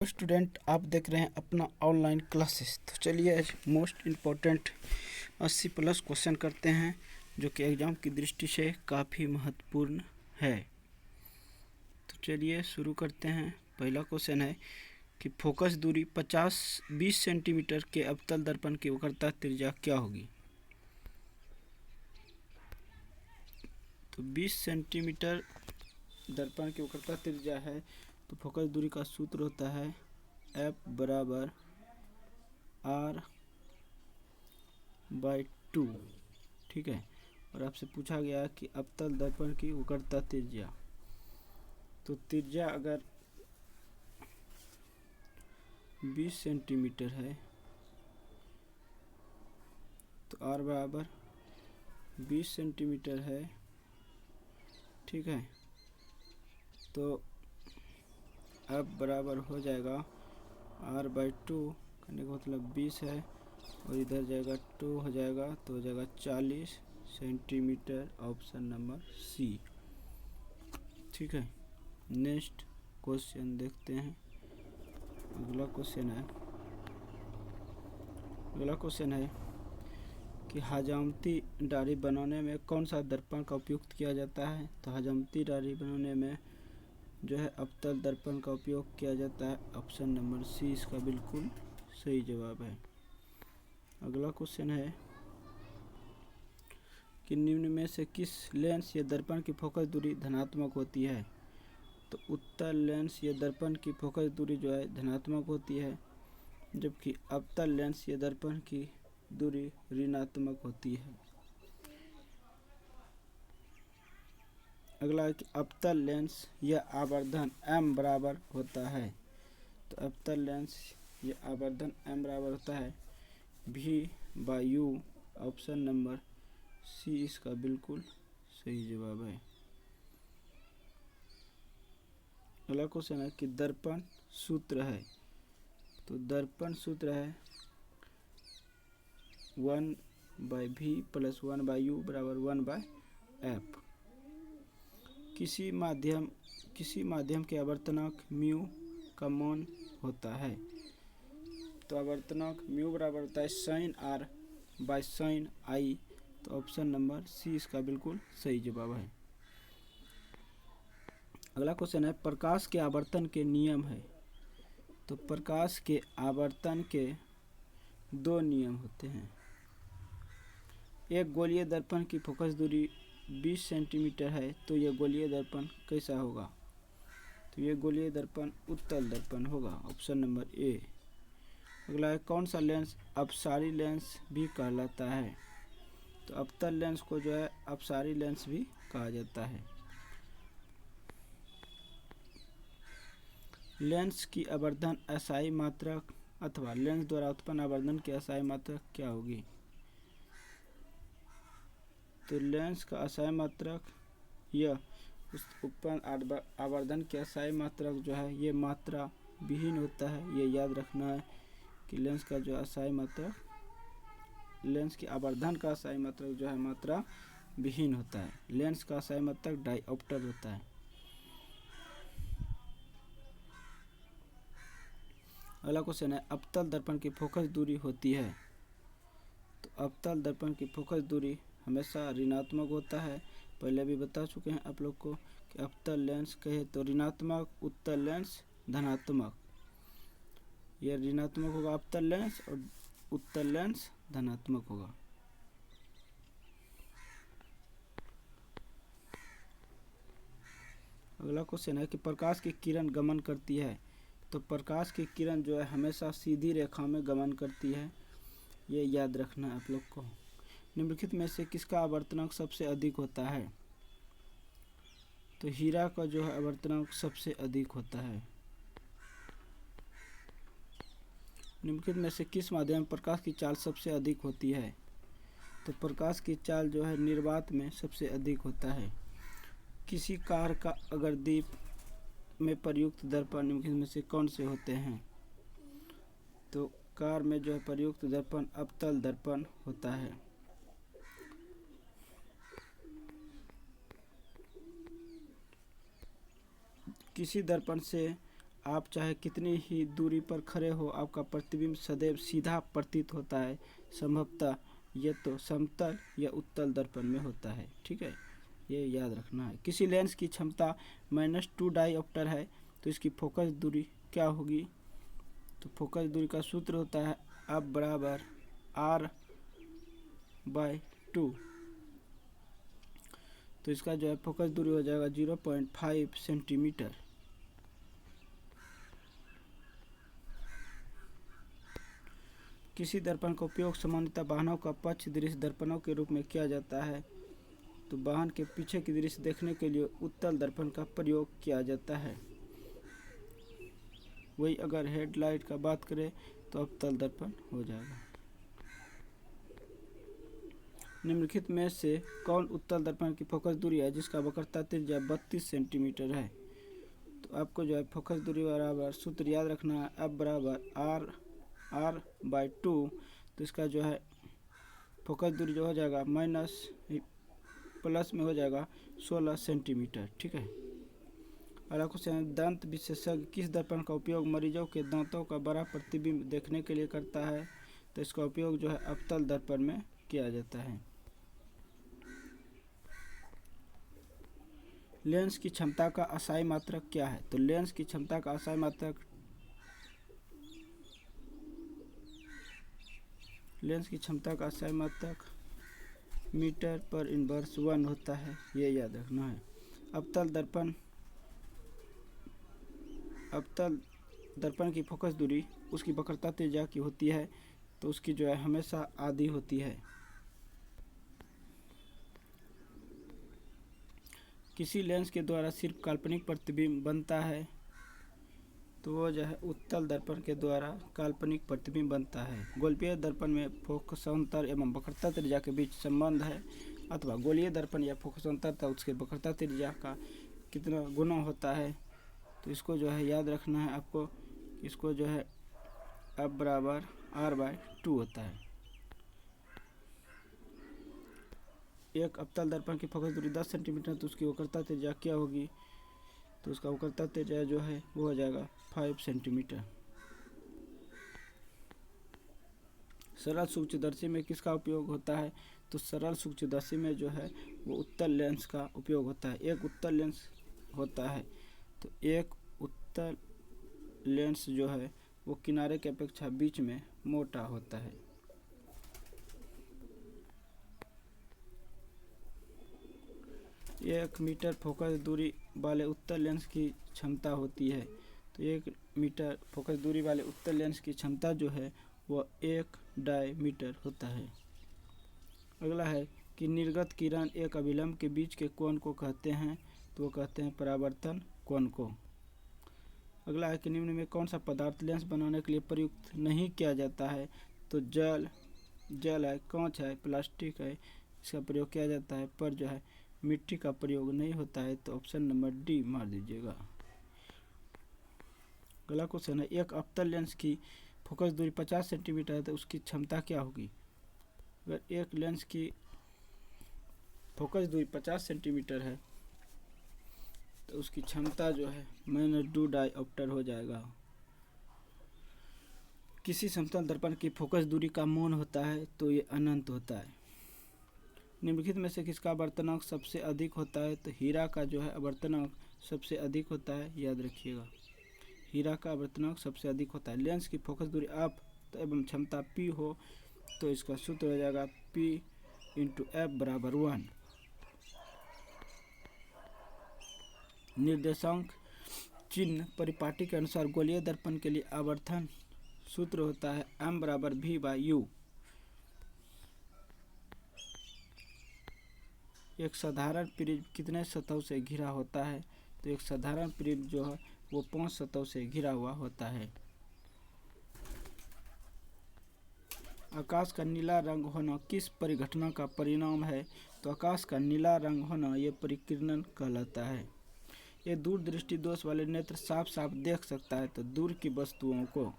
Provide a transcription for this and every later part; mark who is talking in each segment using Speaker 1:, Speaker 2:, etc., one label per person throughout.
Speaker 1: Student, आप देख रहे हैं अपना ऑनलाइन क्लासेस। तो चलिए आज मोस्ट इम्पोर्टेंट 80+ क्वेश्चन करते हैं जो कि एग्ज़ाम की दृष्टि से काफ़ी महत्वपूर्ण है। तो चलिए शुरू करते हैं। पहला क्वेश्चन है कि फोकस दूरी 20 सेंटीमीटर के अवतल दर्पण की वक्रता त्रिज्या क्या होगी। तो 20 सेंटीमीटर दर्पण की वक्रता त्रिज्या है, तो फोकस दूरी का सूत्र होता है F बराबर R/2। ठीक है। और आपसे पूछा गया कि अवतल दर्पण की वक्रता त्रिज्या, तो त्रिज्या अगर 20 सेंटीमीटर है तो R बराबर 20 सेंटीमीटर है। ठीक है, तो अब बराबर हो जाएगा R/2 करने का मतलब 20 है और इधर जाएगा 2 हो जाएगा, तो हो जाएगा 40 सेंटीमीटर। Option number C. ठीक है, नेक्स्ट क्वेश्चन देखते हैं। अगला क्वेश्चन है कि हजामती डायरी बनाने में कौन सा दर्पण का उपयोग किया जाता है। तो हजामती डायरी बनाने में जो है अवतल दर्पण का उपयोग किया जाता है। ऑप्शन नंबर सी इसका बिल्कुल सही जवाब है। अगला क्वेश्चन है कि निम्न में से किस लेंस या दर्पण की फोकस दूरी धनात्मक होती है। तो उत्तल लेंस या दर्पण की फोकस दूरी जो है धनात्मक होती है, जबकि अवतल लेंस या दर्पण की दूरी ऋणात्मक होती है। अगला है कि अवतल लेंस या आवर्धन m बराबर होता है। तो अवतल लेंस या आवर्धन m बराबर होता है V/U। ऑप्शन नंबर सी इसका बिल्कुल सही जवाब है। अगला क्वेश्चन है कि दर्पण सूत्र है। तो दर्पण सूत्र है 1/V + 1/U बराबर 1/F। किसी माध्यम के आवर्तनांक म्यू का मान होता है। तो आवर्तनांक म्यू बराबर होता है sin R/sin I। तो ऑप्शन नंबर सी इसका बिल्कुल सही जवाब है। अगला क्वेश्चन है प्रकाश के आवर्तन के नियम है। तो प्रकाश के आवर्तन के 2 नियम होते हैं। एक गोलीय दर्पण की फोकस दूरी 20 सेंटीमीटर है, तो यह गोलीय दर्पण कैसा होगा। तो यह गोलीय दर्पण उत्तल दर्पण होगा। Option number A. अगला है कौन सा लेंस अपसारी लेंस भी कहलाता है। तो अवतल लेंस को जो है अपसारी लेंस भी कहा जाता है। लेंस की आवर्धन असाई मात्रक अथवा लेंस द्वारा उत्पन्न आवर्धन की असाई मात्रक क्या होगी। तो लेंस का असाई मात्रक यह उस उत्पन्न आवर्धन की असाई मात्रक जो है ये मात्रा विहीन होता है। ये याद रखना है कि लेंस का जो असाई मात्रक, लेंस की आवर्धन का असाई मात्रक जो है मात्रा विहीन होता है। लेंस का असाई मात्रक डायऑप्टर होता है। अगला क्वेश्चन है अवतल दर्पण की फोकस दूरी होती है। तो अवतल दर्पण की फोकस दूरी हमेशा ऋणात्मक होता है। पहले भी बता चुके हैं आप लोग को कि अवतल लेंस कहे तो ऋणात्मक, उत्तल लेंस धनात्मक। यह ऋणात्मक होगा अवतल लेंस और उत्तल लेंस धनात्मक होगा। अगला क्वेश्चन है कि प्रकाश की किरण गमन करती है। तो प्रकाश की किरण जो है हमेशा सीधी रेखा में गमन करती है। ये याद रखना है आप लोग को। निम्नलिखित में से किसका आवर्तनांक सबसे अधिक होता है। तो हीरा का जो है आवर्तनांक सबसे अधिक होता है। निम्नलिखित में से किस माध्यम में प्रकाश की चाल सबसे अधिक होती है। तो प्रकाश की चाल जो है निर्वात में सबसे अधिक होता है। किसी कार का अगर दीप में प्रयुक्त दर्पण निम्नलिखित में से कौन से होते हैं। तो कार में जो है प्रयुक्त दर्पण अवतल दर्पण होता है। किसी दर्पण से आप चाहे कितनी ही दूरी पर खड़े हो, आपका प्रतिबिंब सदैव सीधा प्रतीत होता है। संभवतः ये तो समतल या उत्तल दर्पण में होता है। ठीक है, ये याद रखना है। किसी लेंस की क्षमता -2 डायोप्टर है तो इसकी फोकस दूरी क्या होगी? तो फोकस दूरी का सूत्र होता है F बराबर R/2। तो इसका जो है फोकस दूरी हो जाएगा 0.5 सेंटीमीटर। किसी दर्पण का उपयोग सामान्यतः वाहनों का पक्ष दृश्य दर्पणों के रूप में किया जाता है। तो वाहन के पीछे की दृश्य देखने के लिए उत्तल दर्पण का प्रयोग किया जाता है। वही अगर हेडलाइट का बात करें तो अवतल दर्पण हो जाएगा। निम्नलिखित में से कौन उत्तल दर्पण की फोकस दूरी है जिसका वक्रता त्रिज्या 32 सेंटीमीटर है? तो आपको जो है फोकस दूरी बराबर सूत्र याद रखना है F बराबर R/2। तो इसका जो है फोकस दूरी जो हो जाएगा प्लस में हो जाएगा 16 सेंटीमीटर। ठीक है। अगला क्वेश्चन, दंत विशेषज्ञ किस दर्पण का उपयोग मरीजों के दांतों का बड़ा प्रतिबिंब देखने के लिए करता है? तो इसका उपयोग जो है अवतल दर्पण में किया जाता है। लेंस की क्षमता का असाई मात्रक क्या है? तो लेंस की क्षमता का असाई मात्रक मीटर पर इनवर्स 1 होता है, ये याद रखना है। अवतल दर्पण की फोकस दूरी उसकी वक्रता त्रिज्या की होती है, तो उसकी जो है हमेशा आधी होती है। किसी लेंस के द्वारा सिर्फ काल्पनिक प्रतिबिंब बनता है तो वो जो है उत्तल दर्पण के द्वारा काल्पनिक प्रतिबिंब बनता है। गोलपीय दर्पण में फोकसांतर एवं वक्रता त्रिज्या के बीच संबंध है, अथवा गोलीय दर्पण या फोकसांतर तथा उसके वक्रता त्रिज्या का कितना गुना होता है। तो इसको जो है याद रखना है आपको। इसको जो है F बराबर R/2 होता है। एक अवतल दर्पण की फोकस दूरी 10 सेंटीमीटर तो उसकी वक्रता त्रिज्या क्या होगी? तो उसका वक्रता त्रिज्या जो है वो हो जाएगा 5 सेंटीमीटर। सरल सूक्ष्मदर्शी में किसका उपयोग होता है? तो सरल सूक्ष्मदर्शी में जो है वो उत्तल लेंस का उपयोग होता है। एक उत्तल लेंस होता है, तो एक उत्तल लेंस जो है वो किनारे की अपेक्षा बीच में मोटा होता है। 1 मीटर फोकस दूरी वाले उत्तल लेंस की क्षमता होती है। तो 1 मीटर फोकस दूरी वाले उत्तल लेंस की क्षमता जो है वह 1 डायमीटर होता है। अगला है कि निर्गत किरण एक अभिलंब के बीच के कोण को कहते हैं, तो वो कहते हैं परावर्तन कोण को। अगला है कि निम्न में कौन सा पदार्थ लेंस बनाने के लिए प्रयुक्त नहीं किया जाता है? तो जल है, कांच है, प्लास्टिक है, इसका प्रयोग किया जाता है, पर जो है मिट्टी का प्रयोग नहीं होता है। तो ऑप्शन नंबर डी मार दीजिएगा। अगला क्वेश्चन है, एक अवतल लेंस की फोकस दूरी 50 सेंटीमीटर है तो उसकी क्षमता क्या होगी? अगर एक लेंस की फोकस दूरी 50 सेंटीमीटर है तो उसकी क्षमता जो है -2 डायोप्टर हो जाएगा। किसी समतल दर्पण की फोकस दूरी का मौन होता है तो ये अनंत होता है। निम्नलिखित में से किसका आवर्तनांक सबसे अधिक होता है? तो हीरा का जो है आवर्तनांक सबसे अधिक होता है, याद रखिएगा। हीरा का आवर्तनांक सबसे अधिक होता है। लेंस की फोकस दूरी आप एवं क्षमता P हो तो इसका सूत्र हो जाएगा P × F बराबर 1। निर्देशांक चिन्ह परिपाटी के अनुसार गोलीय दर्पण के लिए आवर्धन सूत्र होता है M बराबर V/U। एक साधारण प्रिज्म कितने सतहों से घिरा होता है? तो एक साधारण प्रिज्म जो है वो 5 सतहों से घिरा हुआ होता है। आकाश का नीला रंग होना किस परिघटना का परिणाम है? तो आकाश का नीला रंग होना ये परिकिरण कहलाता है। ये दूरदृष्टि दोष वाले नेत्र साफ साफ देख सकता है तो दूर की वस्तुओं को।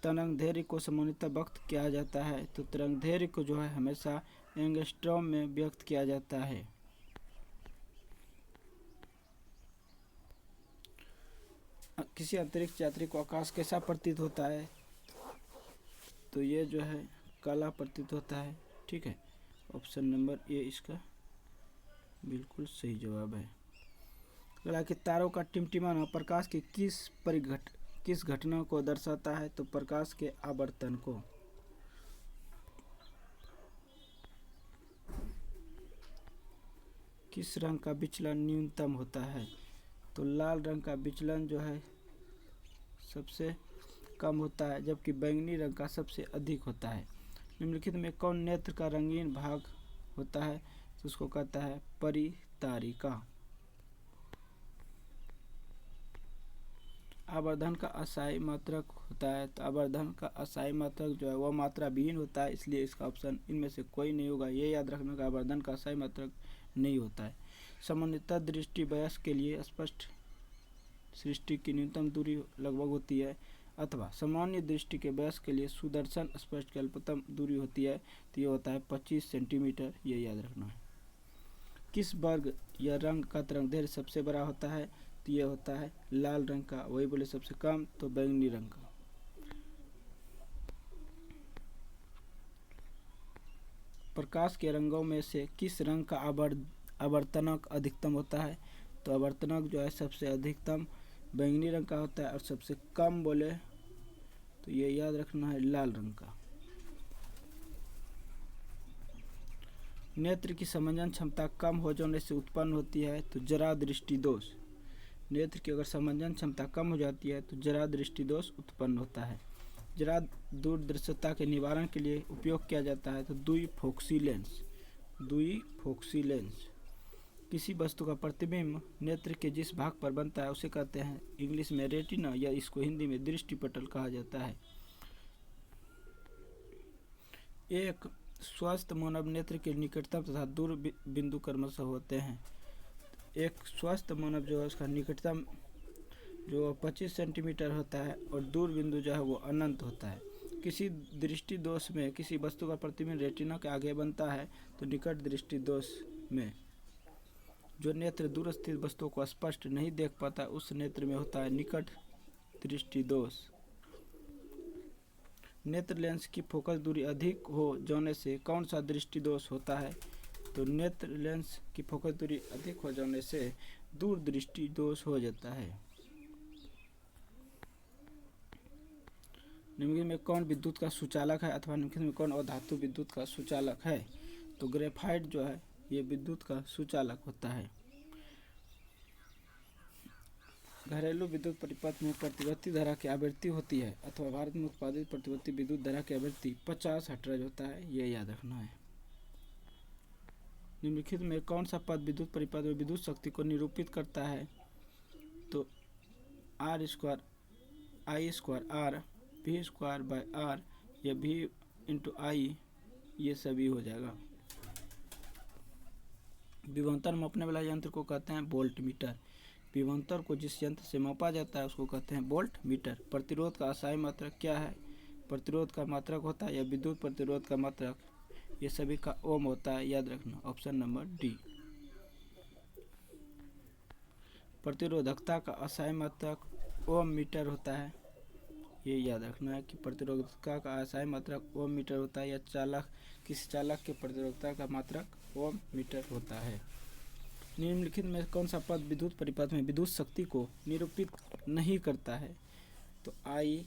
Speaker 1: तरंगदैर्घ्य को सामान्यतः व्यक्त किया जाता है, तो तरंगदैर्घ्य को जो है हमेशा एंगस्ट्रॉम में व्यक्त किया जाता है। किसी अंतरिक्ष यात्री को आकाश कैसा प्रतीत होता है, तो ये जो है काला प्रतीत होता है। ठीक है, ऑप्शन नंबर ए इसका बिल्कुल सही जवाब है। अगला कि तारों का टिमटिमाना प्रकाश की किस घटना को दर्शाता है, तो प्रकाश के आवर्तन को। किस रंग का विचलन न्यूनतम होता है, तो लाल रंग का विचलन जो है सबसे कम होता है, जबकि बैंगनी रंग का सबसे अधिक होता है। निम्नलिखित में कौन नेत्र का रंगीन भाग होता है, तो उसको कहता है परितारिका। आवर्धन का अस्थायी मात्रक होता है, तो आवर्धन का अस्थायी मात्रक जो है वह मात्रा विहीन होता है, इसलिए इसका ऑप्शन इनमें से कोई नहीं होगा। ये याद रखना कि आवर्धन का अस्थायी मात्रक नहीं होता है। सामान्यतः दृष्टि वयस्क के लिए स्पष्ट सृष्टि की न्यूनतम दूरी लगभग होती है, अथवा सामान्य दृष्टि के वयस्क के लिए सुदर्शन स्पष्ट की अल्पतम दूरी होती है, तो ये होता है 25 सेंटीमीटर। ये याद रखना है। किस वर्ग या रंग का तरंगदैर्घ्य सबसे बड़ा होता है, तो ये होता है लाल रंग का। वही बोले सबसे कम, तो बैंगनी रंग का। प्रकाश के रंगों में से किस रंग का आवर्तनक अधिकतम होता है, तो आवर्तनक जो है सबसे अधिकतम बैंगनी रंग का होता है, और सबसे कम बोले तो ये याद रखना है लाल रंग का। नेत्र की समंजन क्षमता कम हो जाने से उत्पन्न होती है, तो जरा दृष्टि दोष। नेत्र की अगर समंजन क्षमता कम हो जाती है तो जरा दृष्टि दोष उत्पन्न होता है। जरा दूरदर्शिता के निवारण के लिए उपयोग किया जाता है, तो द्विफोक्सी लेंस। किसी वस्तु का प्रतिबिंब नेत्र के जिस भाग पर बनता है उसे कहते हैं इंग्लिश में रेटिना, या इसको हिंदी में दृष्टिपटल कहा जाता है। एक स्वस्थ मानव नेत्र के निकटतम तथा दूर बिंदु क्रमशः होते हैं। एक स्वस्थ मानव जो है उसका निकटतम जो 25 सेंटीमीटर होता है, और दूर बिंदु जो है वो अनंत होता है। किसी दृष्टि दोष में किसी वस्तु का प्रतिबिंब रेटिना के आगे बनता है, तो निकट दृष्टि दोष में जो नेत्र दूर स्थित वस्तुओं को स्पष्ट नहीं देख पाता, उस नेत्र में होता है निकट दृष्टि दोष। नेत्र लेंस की फोकस दूरी अधिक हो जाने से कौन सा दृष्टि दोष होता है, तो नेत्र लेंस की फोकस दूरी अधिक हो जाने से दूर दृष्टि दोष हो जाता है। निम्नलिखित में कौन विद्युत का सुचालक है, अथवा निम्नलिखित में कौन अधातु विद्युत का सुचालक है, तो ग्रेफाइट जो है ये विद्युत का सुचालक होता है। घरेलू विद्युत परिपथ में प्रतिवर्ती धारा की आवृत्ति होती है, अथवा भारत में उत्पादित प्रतिवर्ती विद्युत धारा की आवृत्ति 50 हर्ट्ज होता है। ये याद रखना है। निम्नलिखित में कौन सा पद विद्युत परिपथ में विद्युत शक्ति को निरूपित करता है, तो R square I square R V square by R या V इंटू I, ये सभी हो जाएगा। विभवांतर मापने वाला यंत्र को कहते हैं वोल्ट मीटर। विभवांतर को जिस यंत्र से मापा जाता है उसको कहते हैं वोल्ट मीटर। प्रतिरोध का अस्थायी मात्रक क्या है, प्रतिरोध का मात्रक होता है या विद्युत प्रतिरोध का मात्रक, ये सभी का ओम होता है। याद रखना ऑप्शन नंबर डी। प्रतिरोधकता का अस्थायी मात्रक ओम मीटर होता है। ये याद रखना है कि प्रतिरोधकता का अस्थायी मात्रक ओम मीटर होता है, या किसी चालक के प्रतिरोधकता का मात्रक ओम मीटर होता है। निम्नलिखित में कौन सा पद विद्युत परिपथ में विद्युत शक्ति को निरूपित नहीं करता है, तो I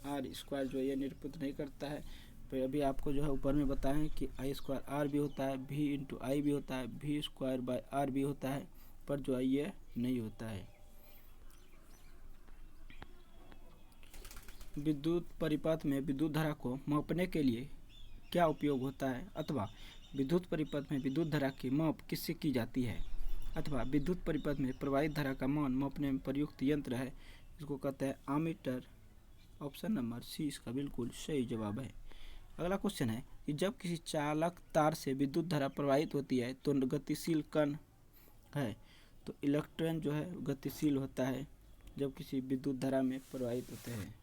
Speaker 1: R स्क्वायर जो ये निरूपित नहीं करता है। तो अभी आपको जो है ऊपर में बताएं कि I स्क्वायर R भी होता है, V इंटू I भी होता है, V स्क्वायर बाय R भी होता है, पर जो है ये नहीं होता है। विद्युत परिपथ में विद्युत धारा को मापने के लिए क्या उपयोग होता है, अथवा विद्युत परिपथ में विद्युत धारा की माप किससे की जाती है, अथवा विद्युत परिपथ में प्रवाहित धारा का मान मापने में प्रयुक्त यंत्र है, इसको कहते हैं आमीटर। ऑप्शन नंबर सी इसका बिल्कुल सही जवाब है। अगला क्वेश्चन है कि जब किसी चालक तार से विद्युत धारा प्रवाहित होती है तो गतिशील कण है, तो इलेक्ट्रॉन जो है गतिशील होता है जब किसी विद्युत धारा में प्रवाहित होते हैं।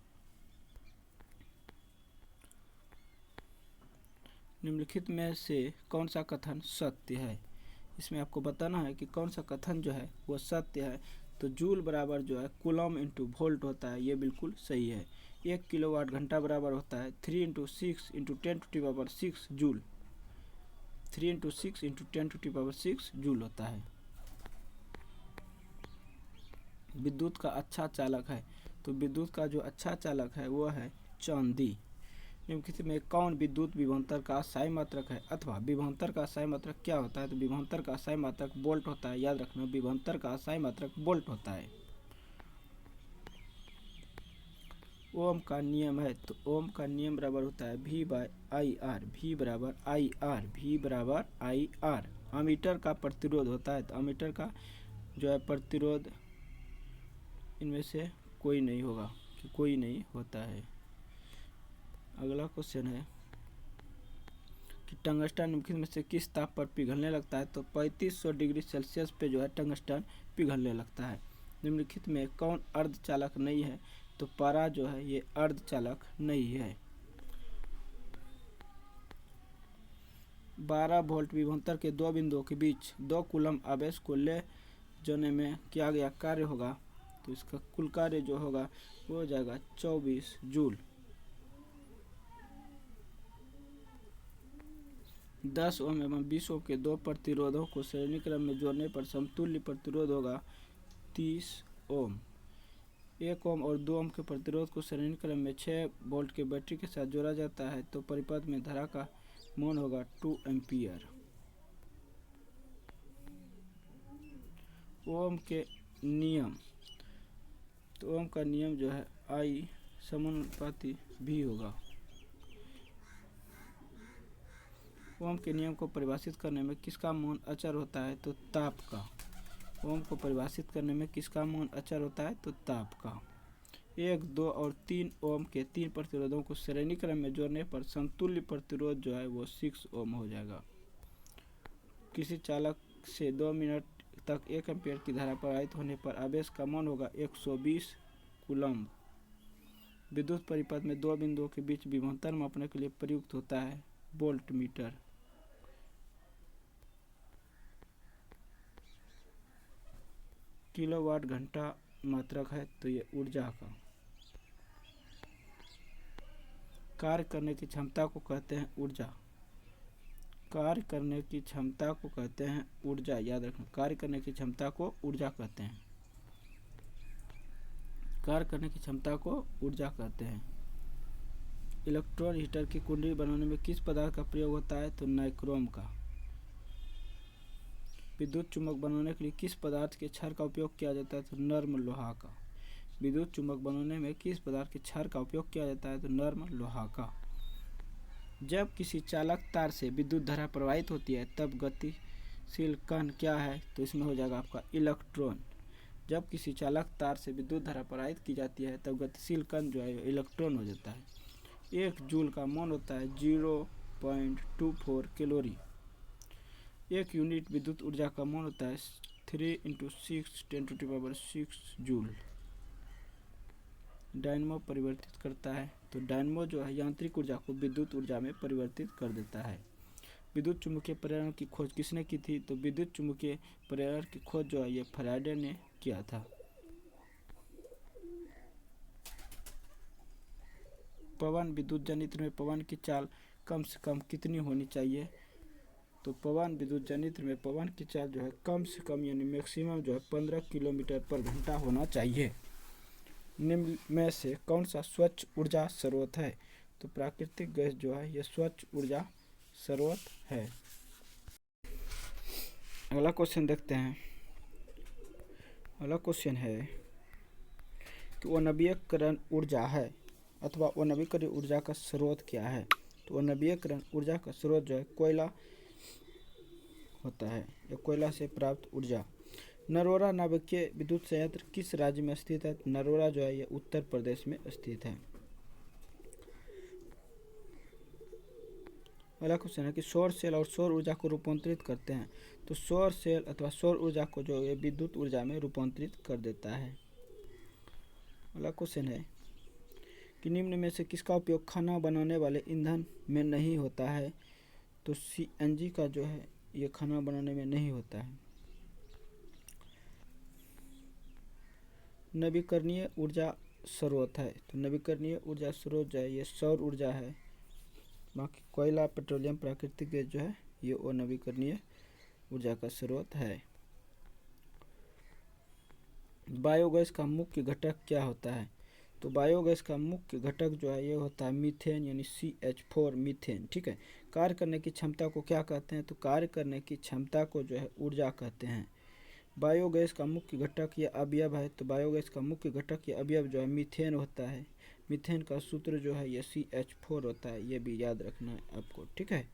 Speaker 1: निम्नलिखित में से कौन सा कथन सत्य है, इसमें आपको बताना है कि कौन सा कथन जो है वो सत्य है। तो जूल बराबर जो है कूलम इंटू वोल्ट होता है, ये बिल्कुल सही है। 1 किलोवाट घंटा बराबर होता है 3 into 6 into 10⁻6 joule. 3 into 6 into 10⁻6 joule होता है। विद्युत का अच्छा चालक है, तो विद्युत का जो अच्छा चालक है वो है चांदी। निम्नलिखित में कौन विद्युत विभवांतर का सही मात्रक है, अथवा विभवांतर का सही मात्रक क्या होता है? तो विभवांतर का सही मात्रक वोल्ट होता है। याद रखना, विभवांतर का सही मात्रक वोल्ट होता है। ओम का नियम है, तो ओम का नियम बराबर होता है V/IR। V बराबर IR, V बराबर IR। अमीटर का प्रतिरोध होता है, तो अमीटर का जो है प्रतिरोध इनमें से कोई नहीं होगा, कि कोई नहीं होता है। अगला क्वेश्चन है कि टंगस्टन निम्नलिखित में से किस ताप पर पिघलने लगता है? तो 3500 डिग्री सेल्सियस पे जो है टंगस्टन पिघलने लगता है। निम्नलिखित में कौन अर्धचालक नहीं है? तो पारा जो है ये अर्धचालक नहीं है। 12 वोल्ट विभवांतर के दो बिंदुओं के बीच 2 कूलम आवेश को ले जाने में किया गया कार्य होगा, तो इसका कुल कार्य जो होगा वो हो जाएगा 24 जूल। 10 ओम एवं 20 ओम के दो प्रतिरोधों को श्रेणी क्रम में जोड़ने पर समतुल्य प्रतिरोध होगा 30 ओम। 1 ओम और 2 ओम के प्रतिरोध को श्रेणी क्रम में 6 वोल्ट के बैटरी के साथ जोड़ा जाता है, तो परिपथ में धारा का मान होगा 2 एम्पियर। ओम के नियम, तो ओम का नियम जो है I समानुपाती V होगा। ओम के नियम को परिभाषित करने में किसका मान अचर होता है? तो ताप का। ओम को परिभाषित करने में किसका मान अचर होता है? तो ताप का। 1, 2 और 3 ओम के 3 प्रतिरोधों को श्रेणी क्रम में जोड़ने पर समतुल्य प्रतिरोध जो है वो 6 ओम हो जाएगा। किसी चालक से 2 मिनट तक 1 एम्पीयर की धारा प्रवाहित होने पर आवेश का मान होगा 120 कूलम्ब। विद्युत परिपथ में 2 बिंदुओं के बीच विभवांतर मापने के लिए प्रयुक्त होता है वोल्ट मीटर। किलोवाट घंटा मात्रक है, तो ये ऊर्जा का कार्य करने की क्षमता को कहते हैं ऊर्जा। कार्य करने की क्षमता को कहते हैं ऊर्जा। याद रखना, कार्य करने की क्षमता को ऊर्जा कहते हैं। कार्य करने की क्षमता को ऊर्जा कहते हैं। इलेक्ट्रॉन हीटर की कुंडली बनाने में किस पदार्थ का प्रयोग होता है? तो नाइक्रोम का। विद्युत चुम्बक बनाने के लिए किस पदार्थ के क्षार का उपयोग किया जाता है? तो नर्म लोहा का। विद्युत चुम्बक बनाने में किस पदार्थ के क्षार का उपयोग किया जाता है? तो नर्म लोहा का। जब किसी चालक तार से विद्युत धारा प्रवाहित होती है तब गतिशील कण क्या है? तो इसमें हो जाएगा आपका इलेक्ट्रॉन। जब किसी चालक तार से विद्युत धारा प्रवाहित की जाती है तब गतिशील कण जो है इलेक्ट्रॉन हो जाता है। 1 जूल का मान होता है 0.24 कैलोरी। 1 यूनिट विद्युत ऊर्जा का मान होता है 3 इंटू 6 10⁻6 जूल। डायनमो परिवर्तित करता है, तो डायनमो जो है यांत्रिक ऊर्जा को विद्युत ऊर्जा में परिवर्तित कर देता है। विद्युत चुम्बकीय प्रेरण की खोज किसने की थी? तो विद्युत चुम्बकीय प्रेरण की खोज जो है ये फैराडे ने किया था। पवन विद्युत जनित्र में पवन की चाल कम से कम कितनी होनी चाहिए? तो पवन विद्युत जनित्र में पवन की चाल जो है कम से कम यानी मैक्सिमम जो है 15 किलोमीटर पर घंटा होना चाहिए। निम्न में से कौन सा स्वच्छ ऊर्जा स्रोत है? तो प्राकृतिक गैस जो है यह स्वच्छ ऊर्जा स्रोत है। अगला क्वेश्चन देखते हैं। अगला क्वेश्चन है कि नवीकरण ऊर्जा है अथवा नवीकरण ऊर्जा का स्रोत क्या है? तो नवीकरण ऊर्जा का स्रोत जो है कोयला होता है, या कोयला से प्राप्त ऊर्जा। नरोरा नाभिकीय विद्युत संयंत्र किस राज्य में स्थित है? नरोरा जो है ये उत्तर प्रदेश में स्थित है। अगला क्वेश्चन है कि सौर सेल और सौर ऊर्जा को रूपांतरित करते हैं, तो सौर सेल अथवा सौर ऊर्जा को जो है विद्युत ऊर्जा में रूपांतरित कर देता है। अगला क्वेश्चन है कि निम्न में से किसका उपयोग खाना बनाने वाले ईंधन में नहीं होता है? तो CNG का जो है ये खाना बनाने में नहीं होता है। नवीकरणीय ऊर्जा स्रोत है। तो नवीकरणीय ऊर्जा स्रोत जो है ये सौर ऊर्जा है। बाकी कोयला, पेट्रोलियम, प्राकृतिक गैस जो है ये वो नवीकरणीय ऊर्जा का स्रोत है। बायोगैस का मुख्य घटक क्या होता है? तो बायोगैस का मुख्य घटक जो है ये होता है मीथेन, यानी CH4 मीथेन। ठीक है। कार्य करने की क्षमता को क्या कहते हैं? तो कार्य करने की क्षमता को जो है ऊर्जा कहते हैं। बायोगैस का मुख्य घटक या अवयव है। तो बायोगैस का मुख्य घटक या अवयव जो है मीथेन होता है। मीथेन का सूत्र जो है ये CH4 होता है, ये भी याद रखना है आपको। ठीक है।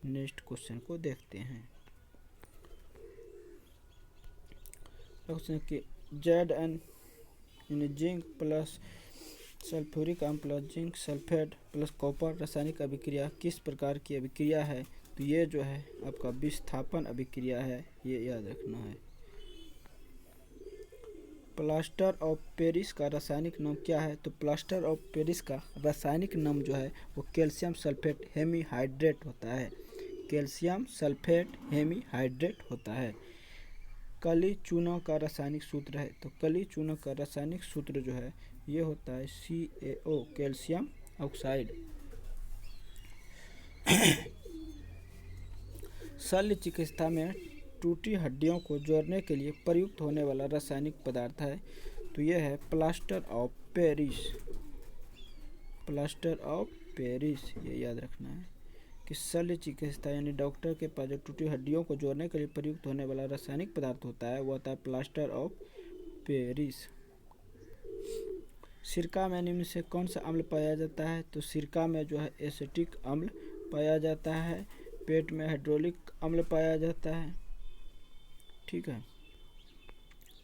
Speaker 1: नेक्स्ट क्वेश्चन को देखते हैं। क्वेश्चन कि Zn यानी जिंक प्लस सल्फ्यूरिक अम्ल plus zinc sulphate plus copper रासायनिक अभिक्रिया किस प्रकार की अभिक्रिया है? तो ये जो है आपका विस्थापन अभिक्रिया है, ये याद रखना है। प्लास्टर ऑफ पेरिस का रासायनिक नाम क्या है? तो प्लास्टर ऑफ पेरिस का रासायनिक नाम जो है वो कैल्शियम सल्फेट हेमीहाइड्रेट होता है। कैल्शियम सल्फेट हेमीहाइड्रेट होता है। कली चूना का रासायनिक सूत्र है। तो कली चूना का रासायनिक सूत्र जो है ये होता है CaO, कैल्शियम ऑक्साइड। शल्य चिकित्सा में टूटी हड्डियों को जोड़ने के लिए प्रयुक्त होने वाला रासायनिक पदार्थ है। तो यह है plaster of Paris. Plaster of Paris, ये याद रखना है कि शल्य चिकित्सा यानी डॉक्टर के पास जो टूटी हड्डियों को जोड़ने के लिए प्रयुक्त होने वाला रासायनिक पदार्थ होता है वो होता है प्लास्टर ऑफ पेरिस। सिरका में निम्न से कौन सा अम्ल पाया जाता है? तो सिरका में जो है एसिटिक अम्ल पाया जाता है। पेट में हाइड्रोलिक अम्ल पाया जाता है। ठीक है।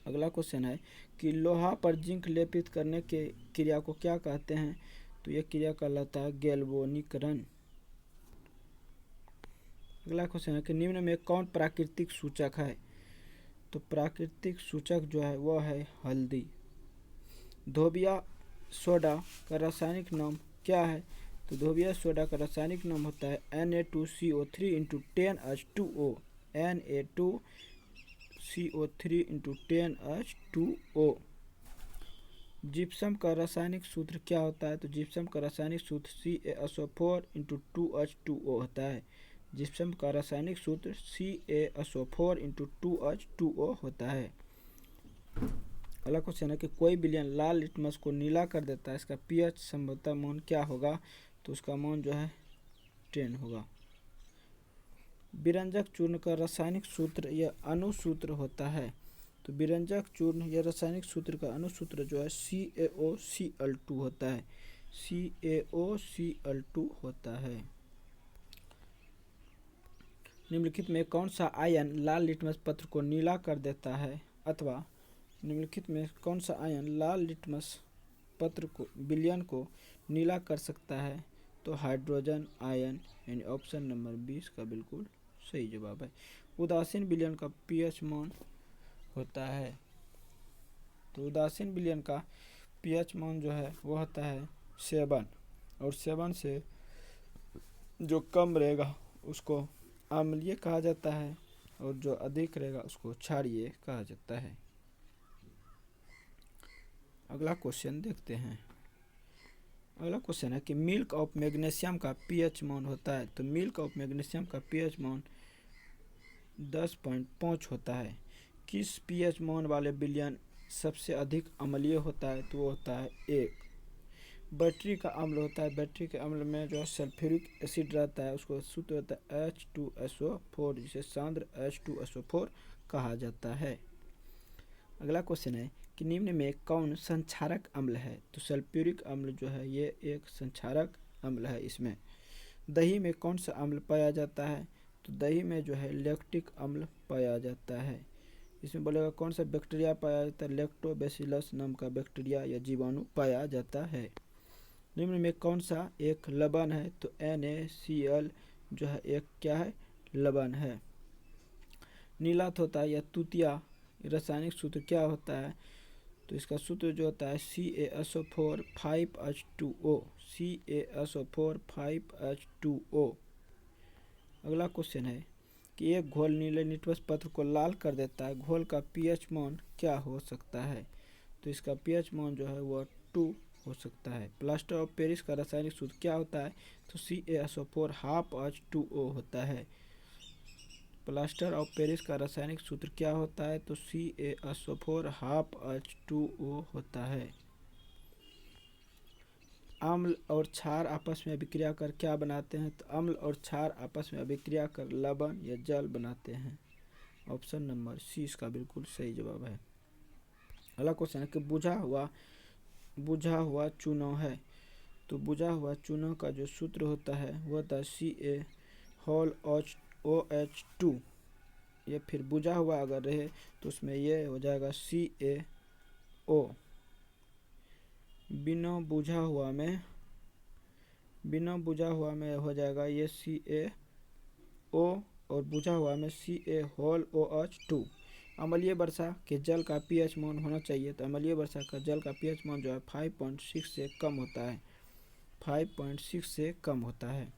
Speaker 1: अगला क्वेश्चन है कि लोहा पर जिंक लेपित करने के क्रिया को क्या कहते हैं? तो यह क्रिया कहलाता है गैल्वेनीकरण। अगला क्वेश्चन है कि निम्न में कौन प्राकृतिक सूचक है? तो प्राकृतिक सूचक जो है वह है हल्दी। धोबिया सोडा का रासायनिक नाम क्या है? तो धोबिया सोडा का रासायनिक नाम होता है Na2CO3 × 10H2O। Na2CO3 × 10H2O। Gypsum का रासायनिक सूत्र क्या होता है? तो जिप्सम का रासायनिक सूत्र CaSO4 × 2H2O होता है। जिप्सम का रासायनिक सूत्र CaSO4 × 2H2O होता है। अगला क्वेश्चन है कि कोई विलयन लाल लिटमस को नीला कर देता है, इसका pH संभवतः मान क्या होगा? तो उसका मान जो है 10 होगा। विरंजक चूर्ण का रासायनिक सूत्र या अनुसूत्र होता है। तो विरंजक चूर्ण या रासायनिक सूत्र का अनुसूत्र जो है CaOCl2 होता है। CaOCl2 होता है। निम्नलिखित में कौन सा आयन लाल लिटमस पत्र को नीला कर देता है? अथवा निम्नलिखित में कौन सा आयन लाल लिटमस पत्र को विलयन को नीला कर सकता है? तो हाइड्रोजन आयन, यानी ऑप्शन नंबर 20 का बिल्कुल सही जवाब है। उदासीन विलयन का pH मान होता है। तो उदासीन विलयन का pH मान जो है वो होता है 7, और 7 से जो कम रहेगा उसको अम्लीय कहा जाता है, और जो अधिक रहेगा उसको क्षारीय कहा जाता है। अगला क्वेश्चन देखते हैं। अगला क्वेश्चन है कि मिल्क ऑफ मैग्नीशियम का pH मान होता है। तो मिल्क ऑफ मैग्नीशियम का pH मान 10.5 होता है। किस pH मान वाले विलयन सबसे अधिक अम्लीय होता है? तो वो होता है 1। बैटरी का अम्ल होता है। बैटरी के अम्ल में जो सल्फ्यूरिक एसिड रहता है उसको सूत्र होता है H2SO4, जिसे सांद्र H2SO4 कहा जाता है। अगला क्वेश्चन है कि निम्न में कौन संक्षारक अम्ल है? तो सल्फ्यूरिक अम्ल जो है ये एक संक्षारक अम्ल है। इसमें दही में कौन सा अम्ल पाया जाता है? तो दही में जो है लैक्टिक अम्ल पाया जाता है। इसमें बोलेगा कौन सा बैक्टीरिया पाया जाता है? लैक्टोबैसिलस नाम का बैक्टीरिया या जीवाणु पाया जाता है। निम्न में कौन सा एक लवण है? तो NaCl जो है एक क्या है? लवण है। नीलाथ होता है या तुतिया रासायनिक सूत्र क्या होता है? तो इसका सूत्र जो होता है CaSO4 5H2O। CaSO4 5H2O। अगला क्वेश्चन है कि एक घोल नीले लिटमस पत्र को लाल कर देता है, घोल का pH मान क्या हो सकता है? तो इसका पीएच मान जो है वह 2 हो सकता है। प्लास्टर ऑफ पेरिस का रासायनिक सूत्र क्या होता है? तो CaSO4 2H2O होता है। प्लास्टर ऑफ पेरिस का रासायनिक सूत्र क्या होता है? तो CaSO4 2H2O होता है। अम्ल और क्षार आपस में अभिक्रिया कर क्या बनाते हैं? तो अम्ल और क्षार आपस में अभिक्रिया कर लवण या जल बनाते हैं। ऑप्शन नंबर सी इसका बिल्कुल सही जवाब है। अगला क्वेश्चन है कि बुझा हुआ चूना है, तो बुझा हुआ चूना का जो सूत्र होता है वह होता है CaOH2। या फिर बुझा हुआ अगर रहे तो उसमें ये हो जाएगा CaO। बिना बुझा हुआ में हो जाएगा ये CaO और बुझा हुआ में CaOH2। अम्लीय वर्षा के जल का पीएच मान होना चाहिए, तो अम्लीय वर्षा का जल का पीएच मान जो है 5.6 से कम होता है। 5.6 से कम होता है।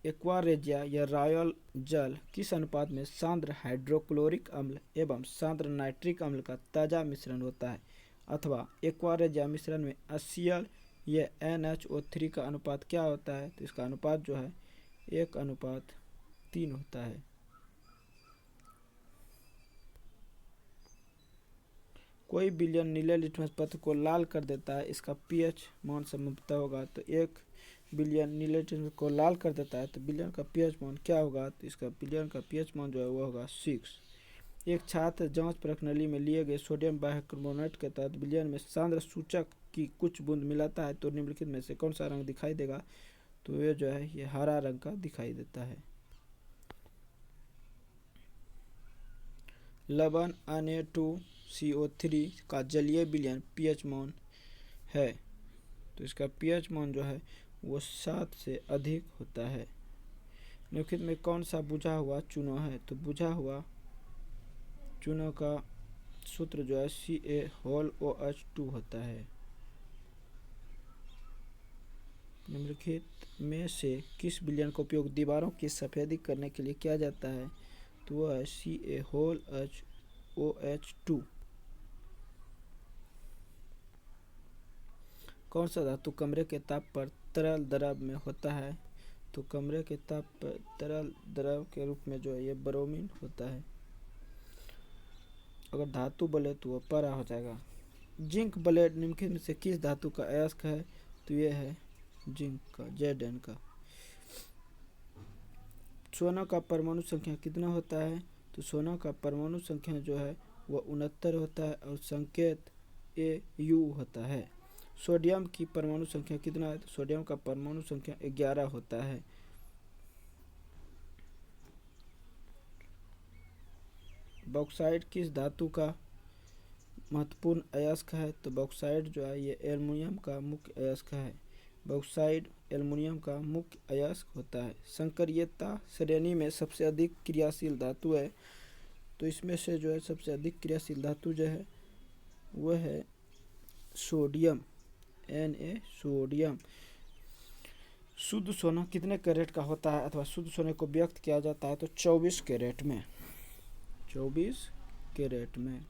Speaker 1: एक्वारेजिया या रॉयल जल किस अनुपात में सांद्र हाइड्रोक्लोरिक अम्ल एवं सांद्र नाइट्रिक अम्ल का ताज़ा मिश्रण होता है? अथवा एक्वारेजिया मिश्रण में HCl या NHO3 का अनुपात क्या होता है? तो इसका अनुपात जो है 1:3 होता है। कोई विलयन नीले लिटमस पत्र को लाल कर देता है, इसका पीएच मान संभवतः होगा। तो 1 विलयन नीले लिटमस को लाल कर देता है तो विलयन का पीएच मान क्या होगा? तो इसका विलयन का पीएच मान जो है वो होगा 6। एक छात्र जांच प्रश्नावली में लिए गए सोडियम बाइकार्बोनेट के तहत विलयन में सांद्र सूचक की कुछ बूंद मिलाता है तो निम्नलिखित में से कौन सा रंग दिखाई देगा? तो ये जो है ये हरा रंग का दिखाई देता है। लवण Na2CO3 का जलीय विलयन पीएच मान है, तो इसका पीएच मान जो है वो 7 से अधिक होता है। निम्नलिखित में कौन सा बुझा हुआ चूना है? तो बुझा हुआ चूना का सूत्र जो है CaOH2 होता है। निम्नलिखित में से किस विलयन का उपयोग दीवारों की सफेदी करने के लिए किया जाता है? तो वह है CaOH2। कौन सा धातु कमरे के ताप पर तरल द्रव में होता है? तो कमरे के ताप पर तरल द्रव के रूप में जो है ये ब्रोमीन होता है। अगर धातु बोले तो वह परा हो जाएगा। जिंक ब्लेड निम्नलिखित में से किस धातु का अयस्क है? तो ये है जिंक का, Zn का। सोना का परमाणु संख्या कितना होता है? तो सोना का परमाणु संख्या जो है वह 69 होता है और संकेत Au होता है। सोडियम की परमाणु संख्या कितना है? तो सोडियम का परमाणु संख्या 11 होता है। बॉक्साइट किस धातु का महत्वपूर्ण अयस्क है? तो बॉक्साइट जो है ये एल्युमिनियम का मुख्य अयस्क है। बॉक्साइट एल्युमिनियम का मुख्य अयस्क होता है। संकरीयता श्रेणी में सबसे अधिक क्रियाशील धातु है, तो इसमें से जो है सबसे अधिक क्रियाशील धातु जो है वह है सोडियम, Na सोडियम। शुद्ध सोना कितने कैरेट का होता है अथवा शुद्ध सोने को व्यक्त किया जाता है? तो 24 कैरेट में। 24 कैरेट में।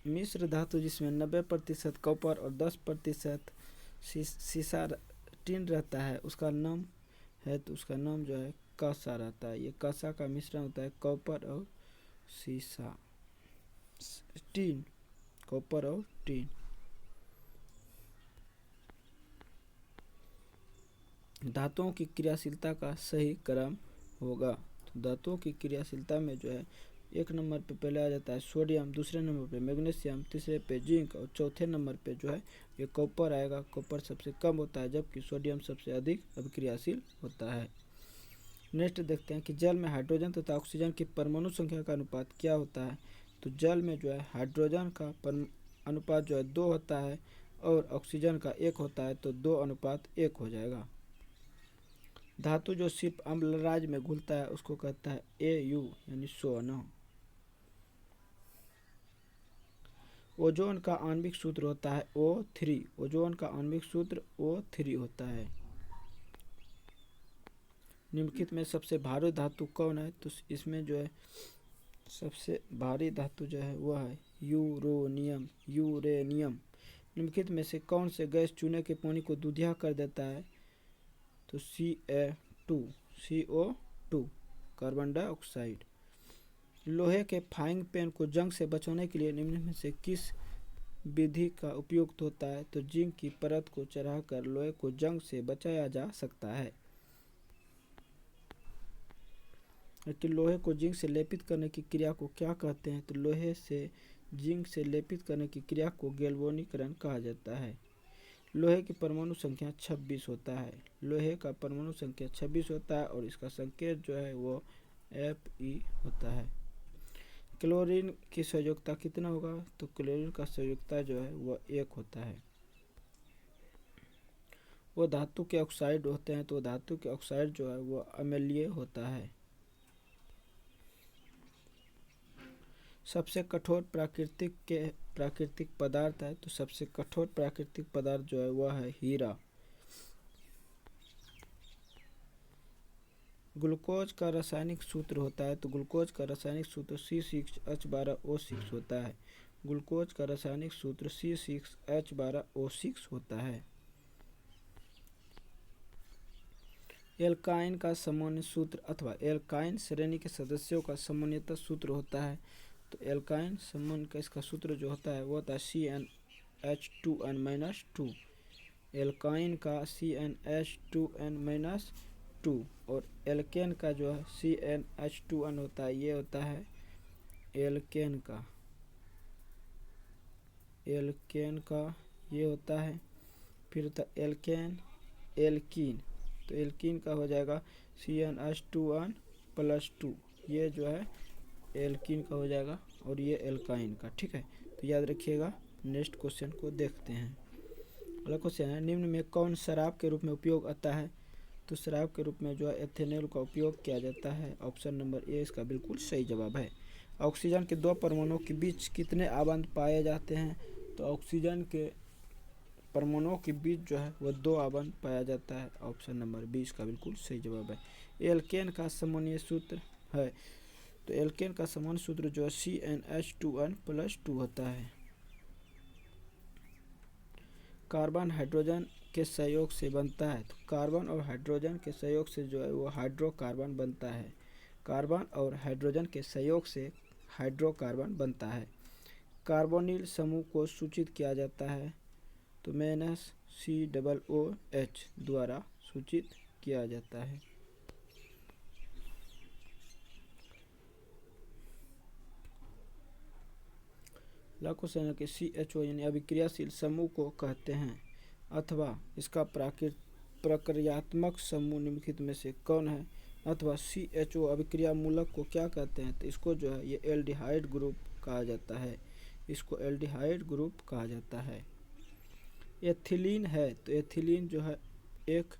Speaker 1: मिश्र धातु जिसमें 90% कॉपर और 10% सीसा टिन रहता है उसका नाम है, तो उसका नाम जो है कांसा रहता है। ये कांसा का मिश्रण होता है कॉपर और सीसा, टिन, कॉपर और टिन। धातुओं की क्रियाशीलता का सही क्रम होगा। तो धातुओं की क्रियाशीलता में जो है 1 नंबर पे पहले आ जाता है सोडियम, दूसरे नंबर पे मैग्नीशियम, तीसरे पे जिंक और चौथे नंबर पे जो है ये कॉपर आएगा। कॉपर सबसे कम होता है जबकि सोडियम सबसे अधिक अभिक्रियाशील होता है। नेक्स्ट देखते हैं कि जल में हाइड्रोजन तथा ऑक्सीजन की परमाणु संख्या का अनुपात क्या होता है? तो जल में जो है हाइड्रोजन का अनुपात जो है 2 होता है और ऑक्सीजन का 1 होता है, तो 2:1 हो जाएगा। धातु जो सिर्फ अम्लराज में घुलता है उसको कहता है Au यानी सोना। ओजोन का आणविक सूत्र होता है O3। ओजोन का आणविक सूत्र O3 होता है। निम्नलिखित में सबसे भारी धातु कौन है? तो इसमें जो है सबसे भारी धातु जो है वह है यूरेनियम। निम्नलिखित में से कौन से गैस चूने के पानी को दूधिया कर देता है? तो CO2 कार्बन डाइऑक्साइड। लोहे के फ्राइंग पैन को जंग से बचाने के लिए निम्न में से किस विधि का उपयोग होता है? तो जिंक की परत को चढ़ाकर लोहे को जंग से बचाया जा सकता है। कि लोहे को जिंक से लेपित करने की क्रिया को क्या कहते हैं? तो लोहे से जिंक से लेपित करने की क्रिया को गैल्वेनीकरण कहा जाता है। लोहे की परमाणु संख्या 26 होता है। लोहे का परमाणु संख्या 26 होता है और इसका संकेत जो है वो Fe होता है। क्लोरीन की संयोजकता कितना होगा? तो क्लोरीन का संयोजकता जो है वह 1 होता है। वो धातु के ऑक्साइड होते हैं तो धातु के ऑक्साइड जो है वह अम्लीय होता है। सबसे कठोर प्राकृतिक पदार्थ है तो सबसे कठोर प्राकृतिक पदार्थ जो है वह है हीरा। ग्लूकोज का रासायनिक सूत्र होता है तो ग्लूकोज का रासायनिक सूत्र C6H12O6 होता है। ग्लूकोज का रासायनिक सूत्र C6H12O6 होता है। एल्काइन का सामान्य सूत्र अथवा एल्काइन श्रेणी के सदस्यों का सामान्यतः सूत्र होता है। तो एल्काइन समूह का इसका सूत्र जो होता है वो होता है CnH2n-2। एल्काइन का CnH2n-2 और एल्केन का जो है CnH2n होता है, ये होता है एल्केन का ये होता है। फिर होता है एल्कीन तो एल्कीन का हो जाएगा CnH2n+2, ये जो है एल्कीन का हो जाएगा और ये एल्काइन का। ठीक है, तो याद रखिएगा। नेक्स्ट क्वेश्चन को देखते हैं। अगला क्वेश्चन है, निम्न में कौन शराब के रूप में उपयोग आता है? तो शराब के रूप में जो है एथेनॉल का उपयोग किया जाता है। ऑप्शन नंबर ए इसका बिल्कुल सही जवाब है। ऑक्सीजन के दो परमाणुओं के बीच कितने आबंध पाए जाते हैं? तो ऑक्सीजन के परमाणुओं के बीच जो है वह 2 आबंध पाया जाता है। ऑप्शन नंबर बी इसका बिल्कुल सही जवाब है। एल्केन का सामान्य सूत्र है तो एल्केन का सामान्य सूत्र जो है CnH2n+2 होता है। कार्बन हाइड्रोजन के सहयोग से बनता है तो कार्बन और हाइड्रोजन के सहयोग से जो है वो हाइड्रोकार्बन बनता है। कार्बन और हाइड्रोजन के सहयोग से हाइड्रोकार्बन बनता है। कार्बोनिल समूह को सूचित किया जाता है तो -COOH द्वारा सूचित किया जाता है। क्वेश्चन है कि CHO यानी अभिक्रियाशील समूह को कहते हैं अथवा इसका प्रक्रियात्मक समूह निम्नलिखित में से कौन है? अथवा CHO अभिक्रिया मूलक को क्या कहते हैं? तो इसको जो है ये एल्डिहाइड ग्रुप कहा जाता है। इसको एल्डिहाइड ग्रुप कहा जाता है। एथिलीन है तो एथिलीन जो है एक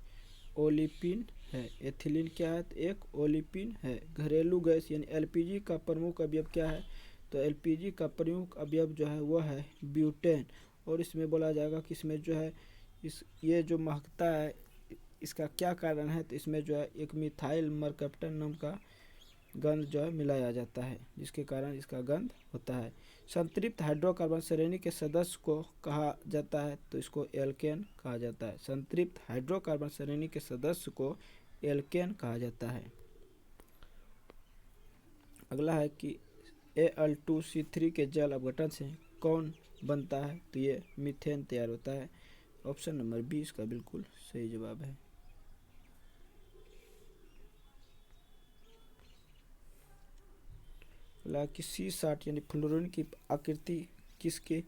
Speaker 1: ओलिपिन है। एथिलीन क्या है? तो एक ओलिपिन है। घरेलू गैस यानी LPG का प्रमुख अवयव क्या है? तो LPG का प्रमुख अवयव जो है वह है ब्यूटेन। और इसमें बोला जाएगा कि इसमें जो है ये जो महकता है इसका क्या कारण है? तो इसमें जो है एक मिथाइल मरकप्टन नाम का गंध जो है मिलाया जाता है जिसके कारण इसका गंध होता है। संतृप्त हाइड्रोकार्बन श्रेणी के सदस्य को कहा जाता है तो इसको एल्केन कहा जाता है। संतृप्त हाइड्रोकार्बन श्रेणी के सदस्य को एल्केन कहा जाता है। अगला है कि Al2C3 के जल अपघटन से कौन बनता है? तो ये मीथेन तैयार होता है। ऑप्शन नंबर बी इसका बिल्कुल सही जवाब है। कि C60 यानी फ्लोरीन की आकृति किसके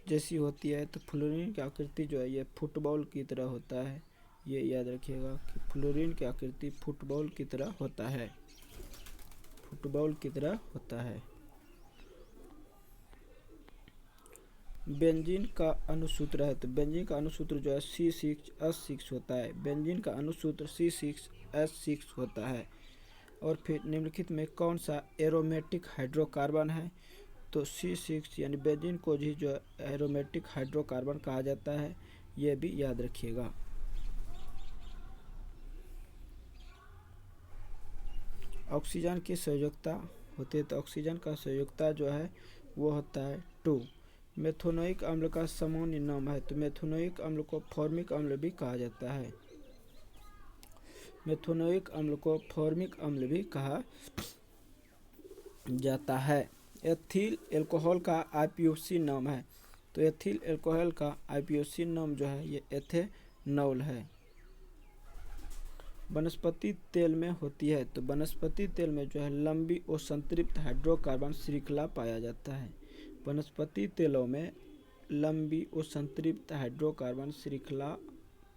Speaker 1: जैसी होती है? तो फ्लोरीन की आकृति जो है ये फुटबॉल की तरह होता है। ये याद रखिएगा कि फ्लोरीन की आकृति फुटबॉल की तरह होता है। फुटबॉल की तरह होता है। बेंजीन का अनुसूत्र है तो बेंजीन का अनुसूत्र जो है C6H6 होता है। बेंजीन का अनुसूत्र C6H6 होता है। और फिर निम्नलिखित में कौन सा एरोमेटिक हाइड्रोकार्बन है? तो C6 यानी बेंजीन को ही जो एरोमेटिक हाइड्रोकार्बन कहा जाता है, ये भी याद रखिएगा। ऑक्सीजन की संयोजकता होती है, तो ऑक्सीजन का संयोजकता जो है वो होता है 2। मेथोनोइक अम्ल का सामान्य नाम है, तो मेथोनोइक अम्ल को फॉर्मिक अम्ल भी कहा जाता है। मेथोनोइक अम्ल को फॉर्मिक अम्ल भी कहा जाता है। एथिल एल्कोहल का आईपीओसी नाम है, तो एथिल एल्कोहल का आईपीओसी नाम जो है ये एथेनॉल है। वनस्पति तेल में होती है, तो वनस्पति तेल में जो है लंबी और संतृप्त हाइड्रोकार्बन श्रृंखला पाया जाता है। वनस्पति तेलों में लंबी और संतृप्त हाइड्रोकार्बन श्रृंखला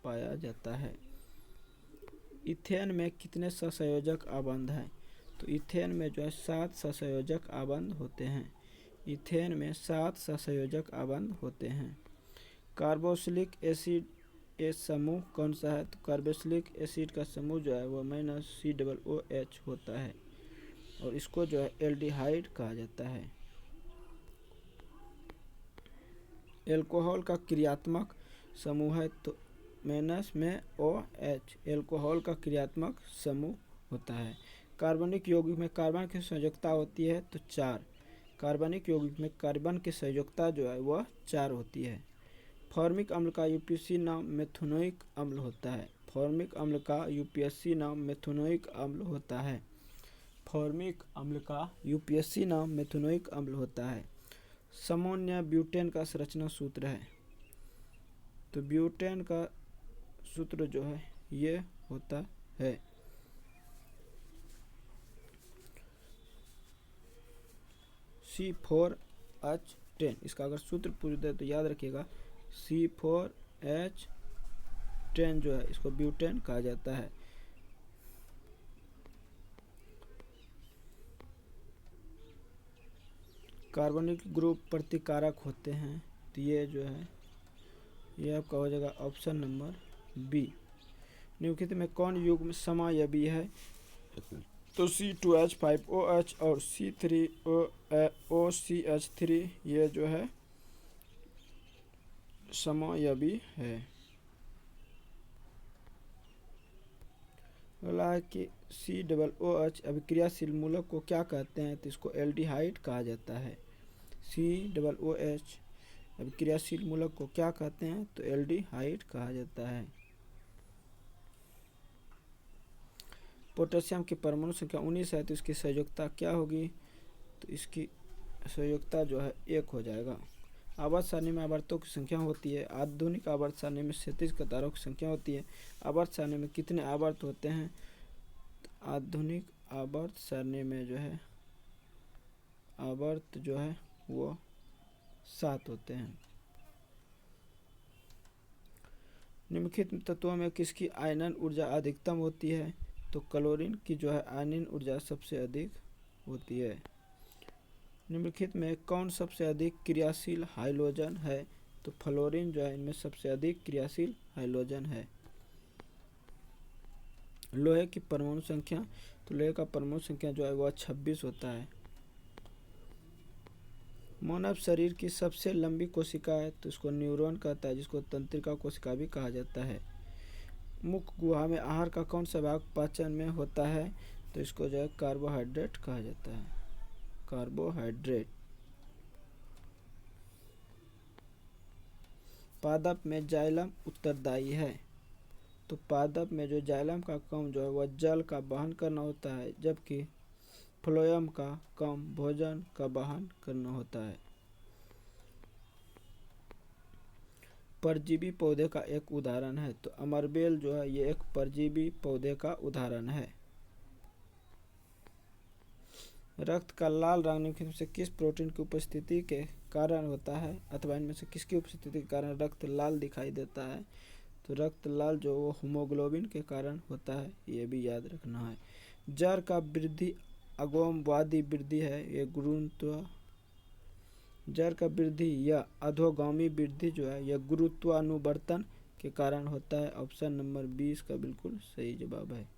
Speaker 1: पाया जाता है। इथेन में कितने सहसंयोजक आबंध हैं, तो इथेन में जो है 7 सहसंयोजक आबंध होते हैं। इथेन में 7 सहसंयोजक आबंध होते हैं। कार्बोक्सिलिक एसिड ये समूह कौन सा है, तो कार्बोक्सिलिक एसिड का समूह जो है वो -COOH होता है और इसको जो है एल्डिहाइड कहा जाता है। एल्कोहल का क्रियात्मक समूह है, तो माइनस में OH एल्कोहल का क्रियात्मक समूह होता है। कार्बनिक यौगिक में कार्बन की संयोजकता होती है, तो 4। कार्बनिक यौगिक में कार्बन की संयोजकता जो है वह 4 होती है। फॉर्मिक अम्ल का यूपीएससी नाम मेथोनोइक अम्ल होता है। फॉर्मिक अम्ल का यूपीएससी नाम मेथोनोइक अम्ल होता है। फॉर्मिक अम्ल का यूपीएससी नाम मेथोनोइक अम्ल होता है। सामान्य ब्यूटेन का संरचना सूत्र है, तो ब्यूटेन का सूत्र जो है ये होता है C4H10। इसका अगर सूत्र पूछ दे तो याद रखिएगा C4H10 जो है इसको ब्यूटेन कहा जाता है। कार्बनिक ग्रुप प्रतिकारक होते हैं, तो ये जो है ये आपका हो जाएगा ऑप्शन नंबर बी। निम्नलिखित में कौन युग्म समायवी है, तो C2H5OH और C3OCH3 ये जो है समायवी है। अगला है कि COOH अभिक्रियाशील मूलक को क्या कहते हैं, तो इसको एल्डिहाइड कहा जाता है। COOH अभिक्रियाशील मूलक को क्या कहते हैं, तो एल्डिहाइड कहा जाता है। पोटेशियम की परमाणु संख्या 19 है, तो इसकी संयोजकता क्या होगी, तो इसकी संयोजकता जो है 1 हो जाएगा। आवर्त सारणी में आवर्तों की संख्या होती है। आधुनिक आवर्त सारणी में 37 कतारों की संख्या होती है। आवर्त सारणी में कितने आवर्त होते हैं, तो आधुनिक आवर्त सारणी में जो है आवर्त जो है वो 7 होते हैं। निम्नलिखित तत्वों में किसकी आयनन ऊर्जा अधिकतम होती है, तो क्लोरीन की जो है आयनन ऊर्जा सबसे अधिक होती है। निम्नलिखित में कौन सबसे अधिक क्रियाशील हाइड्रोजन है, तो फ्लोरीन जो है इनमें सबसे अधिक क्रियाशील हाइड्रोजन है। लोहे की परमाणु संख्या, तो लोहे का परमाणु संख्या जो है वह 26 होता है। मानव शरीर की सबसे लंबी कोशिका है, तो इसको न्यूरॉन कहता है, जिसको तंत्रिका कोशिका भी कहा जाता है। मुख गुहा में आहार का कौन सा भाग पाचन में होता है, तो इसको जो है कार्बोहाइड्रेट कहा जाता है। कार्बोहाइड्रेट। पादप में जाइलम उत्तरदायी है, तो पादप में जो जाइलम का काम जो है वह जल का वहन करना होता है, जबकि फ्लोएम का काम भोजन का वहन करना होता है। परजीवी पौधे का एक उदाहरण है, तो अमरबेल जो है ये एक परजीवी पौधे का उदाहरण है। रक्त का लाल रंग निम्नलिखित में से किस प्रोटीन की उपस्थिति के कारण होता है, अथवा इनमें से किसकी उपस्थिति के कारण रक्त लाल दिखाई देता है, तो रक्त लाल जो वो हीमोग्लोबिन के कारण होता है, ये भी याद रखना है। जड़ का वृद्धि अगोमवादी वृद्धि है, ये गुरुत्व जड़ का वृद्धि या अधोगामी वृद्धि जो है यह गुरुत्वानुवर्तन के कारण होता है। ऑप्शन नंबर 20 का बिल्कुल सही जवाब है।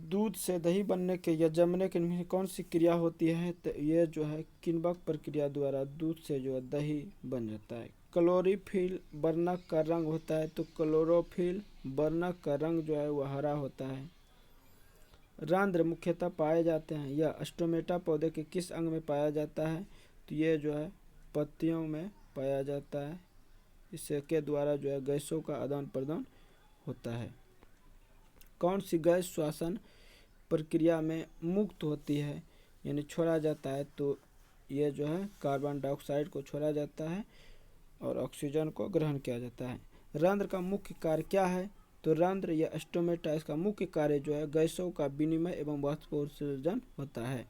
Speaker 1: दूध से दही बनने के या जमने के लिए कौन सी क्रिया होती है, तो ये जो है किण्वक प्रक्रिया द्वारा दूध से जो है दही बन जाता है। क्लोरोफिल वर्णक का रंग होता है, तो क्लोरोफिल वर्णक का रंग जो है वह हरा होता है। रंध्र मुख्यतः पाए जाते हैं। यह स्टोमेटा पौधे के किस अंग में पाया जाता है? तो ये जो है पत्तियों में पाया जाता है। इसके द्वारा जो है गैसों का आदान प्रदान होता है। कौन सी गैस श्वसन प्रक्रिया में मुक्त होती है, यानी छोड़ा जाता है? तो ये जो है कार्बन डाइऑक्साइड को छोड़ा जाता है और ऑक्सीजन को ग्रहण किया जाता है। रंध्र का मुख्य कार्य क्या है? तो रंध्र या स्टोमेटा, इसका मुख्य कार्य जो है गैसों का विनिमय एवं वाष्पोत्सर्जन होता है।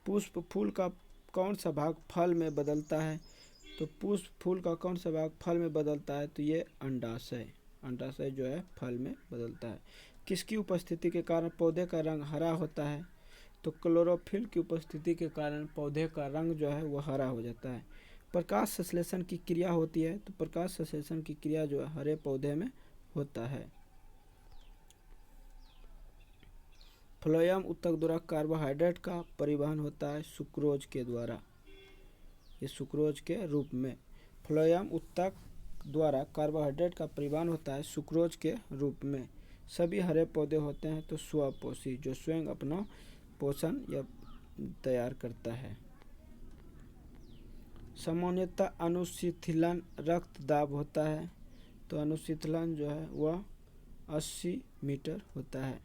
Speaker 1: पुष्प फूल का कौन सा भाग फल में बदलता है? तो पुष्प फूल का कौन सा भाग फल में बदलता है? तो ये अंडाशय, अंडाशय जो है फल में बदलता है। किसकी उपस्थिति के कारण पौधे का रंग हरा होता है? तो क्लोरोफिल की उपस्थिति के कारण पौधे का रंग जो है वह हरा हो जाता है। प्रकाश संश्लेषण की क्रिया होती है, तो प्रकाश संश्लेषण की क्रिया जो है हरे पौधे में होता है। फ्लोएम उत्तक द्वारा कार्बोहाइड्रेट का परिवहन होता है सुक्रोज के द्वारा, ये सुक्रोज के रूप में। फ्लोएम उत्तक द्वारा कार्बोहाइड्रेट का परिवहन होता है सुक्रोज के रूप में। सभी हरे पौधे होते हैं तो स्वपोषी, जो स्वयं अपना पोषण या तैयार करता है। सामान्यतः अनुशीतलन रक्त दाब होता है, तो अनुशीतलन जो है वह 80 मीटर होता है।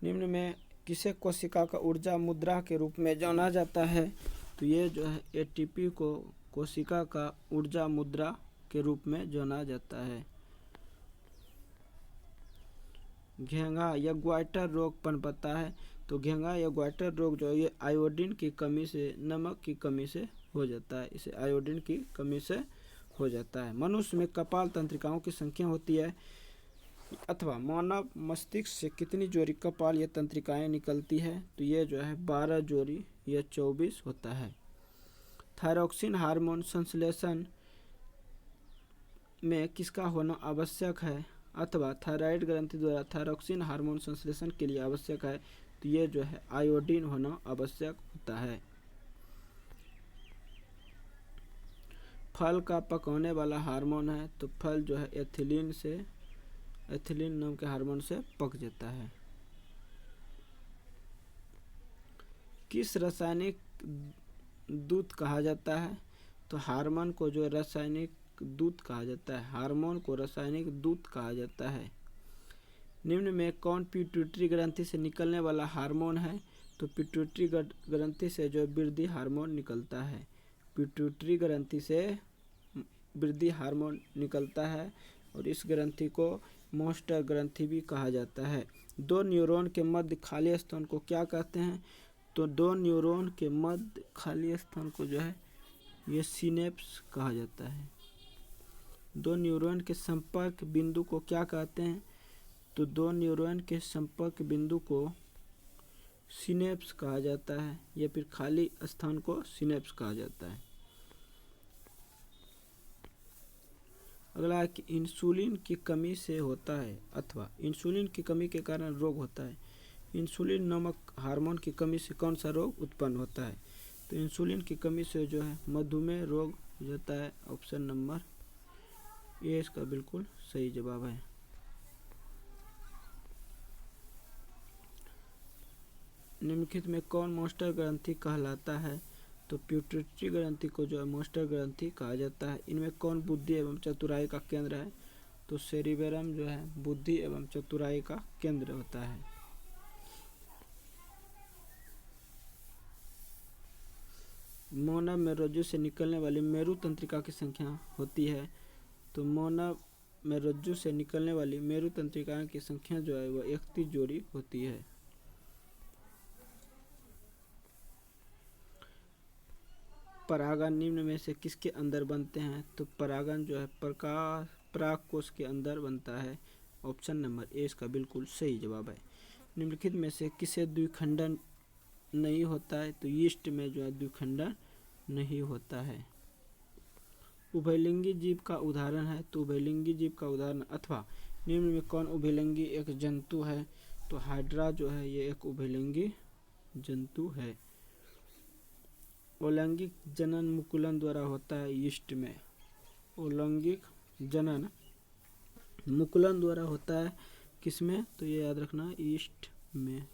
Speaker 1: निम्न में किसे कोशिका का ऊर्जा मुद्रा के रूप में जाना जाता है? तो ये जो है एटीपी को कोशिका का ऊर्जा मुद्रा के रूप में जाना जाता है। घेंघा या ग्वाइटर रोग पनपता है, तो घेंघा या ग्वाइटर रोग जो है ये आयोडीन की कमी से, नमक की कमी से हो जाता है। इसे आयोडीन की कमी से हो जाता है। मनुष्य में कपाल तंत्रिकाओं की संख्या होती है, अथवा मानव मस्तिष्क से कितनी जोड़ी कपाल या तंत्रिकाएं निकलती है? तो ये जो है 12 जोड़ी या 24 होता है। थायरॉक्सिन हार्मोन संश्लेषण में किसका होना आवश्यक है, अथवा थायराइड ग्रंथि द्वारा थायरॉक्सिन हार्मोन संश्लेषण के लिए आवश्यक है? तो ये जो है आयोडीन होना आवश्यक होता है। फल का पकाने वाला हार्मोन है, तो फल जो है एथिलीन नाम के हार्मोन से पक जाता है। किस रासायनिक दूत कहा जाता है? तो हार्मोन को जो रासायनिक दूत कहा जाता है, हार्मोन को रासायनिक दूत कहा जाता है। निम्न में कौन पिट्यूटरी ग्रंथि से निकलने वाला हार्मोन है? तो पिट्यूटरी ग्रंथि से जो वृद्धि हार्मोन निकलता है, पिट्यूटरी ग्रंथि से वृद्धि हार्मोन निकलता है और इस ग्रंथि को मोस्टर ग्रंथि भी कहा जाता है। दो न्यूरॉन के मध्य खाली स्थान को क्या कहते हैं? तो दो न्यूरॉन के मध्य खाली स्थान को जो है ये सिनेप्स कहा जाता है। दो न्यूरॉन के संपर्क बिंदु को क्या कहते हैं? तो दो न्यूरॉन के संपर्क बिंदु को सिनेप्स कहा जाता है, या फिर खाली स्थान को सिनेप्स कहा जाता है। अगला है कि इंसुलिन की कमी से होता है, अथवा इंसुलिन की कमी के कारण रोग होता है। इंसुलिन नामक हार्मोन की कमी से कौन सा रोग उत्पन्न होता है? तो इंसुलिन की कमी से जो है मधुमेह रोग हो जाता है। ऑप्शन नंबर ए इसका बिल्कुल सही जवाब है। निम्नलिखित में कौन मोस्टर ग्रंथि कहलाता है? तो पिट्यूटरी ग्रंथि को जो है मोस्टर ग्रंथि कहा जाता है। इनमें कौन बुद्धि एवं चतुराई का केंद्र है? तो सेरिबेरम जो है बुद्धि एवं चतुराई का केंद्र होता है। मानव में रज्जु से निकलने वाली मेरु तंत्रिका की संख्या होती है, तो मानव में रज्जु से निकलने वाली मेरु तंत्रिका की संख्या जो है वह 31 जोड़ी होती है। परागण निम्न में से किसके अंदर बनते हैं? तो परागण जो है परागकोश के अंदर बनता है। ऑप्शन नंबर ए इसका बिल्कुल सही जवाब है। निम्नलिखित में से किसे द्विखंडन नहीं होता है? तो यीस्ट में जो है द्विखंडन नहीं होता है। उभयलिंगी जीव का उदाहरण है, तो उभयलिंगी जीव का उदाहरण, अथवा निम्न में कौन उभयलिंगी एक जंतु है? तो हाइड्रा जो है ये एक उभयलिंगी जंतु है। अलैंगिक जनन मुकुलन द्वारा होता है यीस्ट में। अलैंगिक जनन मुकुलन द्वारा होता है किसमें, तो ये याद रखना यीस्ट में।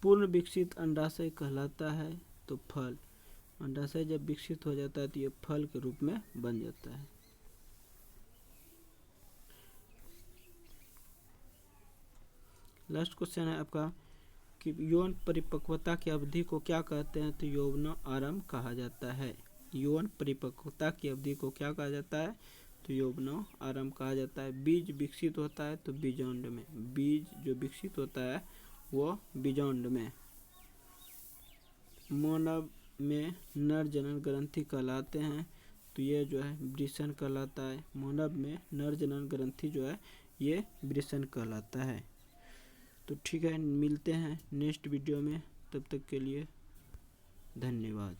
Speaker 1: पूर्ण विकसित अंडाशय कहलाता है तो फल। अंडाशय जब विकसित हो जाता है तो ये फल के रूप में बन जाता है। लास्ट क्वेश्चन है आपका कि यौन परिपक्वता की अवधि को क्या कहते हैं, तो यौवन आरंभ कहा जाता है। यौन परिपक्वता की अवधि को क्या कहा जाता है, तो यौवन आरंभ कहा जाता है। बीज विकसित होता है तो बीजांड में। बीज जो विकसित होता है वो बीजांड में। मानव में नर जनन ग्रंथि कहलाते हैं तो ये जो है वृषण कहलाता है। मानव में नर जनन ग्रंथि जो है ये वृषण कहलाता है। तो ठीक है, मिलते हैं नेक्स्ट वीडियो में, तब तक के लिए धन्यवाद।